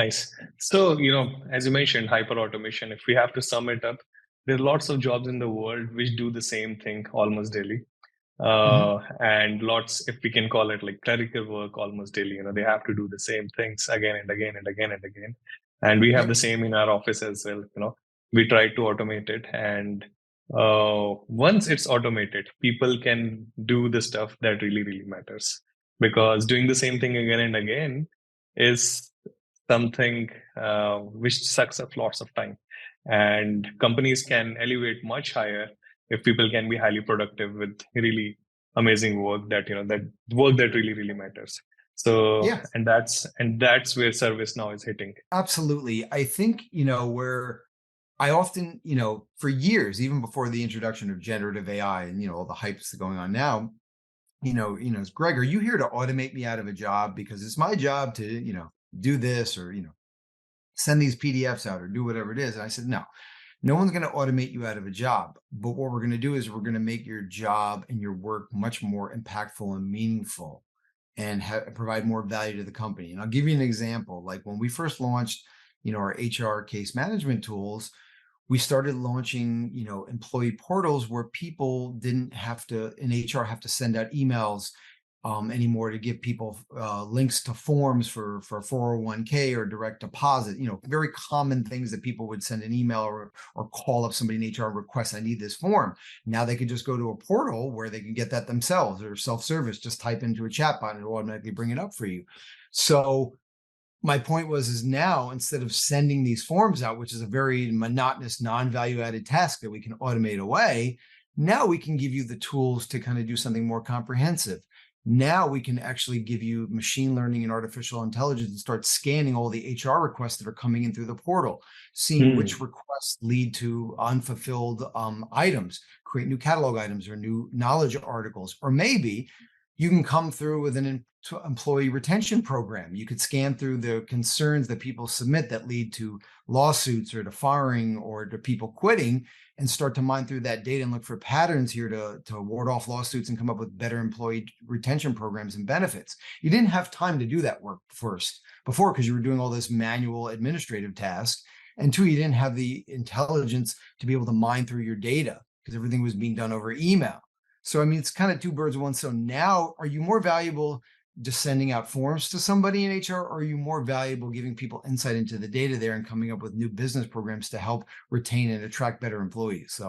Nice. So, as you mentioned, hyper automation, if we have to sum it up, there are lots of jobs in the world which do the same thing almost daily. Mhm. And lots, if we can call it like clerical work almost daily, they have to do the same things again and again and again and again. And we have the Yep. same in our office as well. We try to automate it. And once it's automated, people can do the stuff that really, really matters. Because doing the same thing again and again is something which sucks up lots of time. And companies can elevate much higher if people can be highly productive with really amazing work that work that really, really matters. So, Yeah, and that's where service now is hitting. absolutely. I think, where I often, for years, even before the introduction of generative AI and, all the hype that's going on now, it's Greg, are you here to automate me out of a job because it's my job to, do this or, send these PDFs out or do whatever it is. And I said, no, no one's going to automate you out of a job. But what we're going to do is we're going to make your job and your work much more impactful and meaningful and provide more value to the company. And I'll give you an example. Like when we first launched, our HR case management tools, we started launching, employee portals where people didn't have to, in HR, have to send out emails anymore to give people links to forms for 401k or direct deposit. Very common things that people would send an email or call up somebody in HR and request, I need this form. Now they can just go to a portal where they can get that themselves or self-service. Just type into a chat bot and it'll automatically bring it up for you. So my point is now instead of sending these forms out, which is a very monotonous, non-value added task that we can automate away, now we can give you the tools to kind of do something more comprehensive. Now we can actually give you machine learning and artificial intelligence and start scanning all the HR requests that are coming in through the portal, seeing which Hmm. requests lead to unfulfilled items, create new catalog items or new knowledge articles, or maybe you can come through with an employee retention program. You could scan through the concerns that people submit that lead to lawsuits or to firing or to people quitting and start to mine through that data and look for patterns here to ward off lawsuits and come up with better employee retention programs and benefits. You didn't have time to do that work before because you were doing all this manual administrative tasks. And two, you didn't have the intelligence to be able to mine through your data because everything was being done over email. So, I mean, it's kind of two birds with one stone. Now, are you more valuable just sending out forms to somebody in HR, or are you more valuable giving people insight into the data there and coming up with new business programs to help retain and attract better employees? So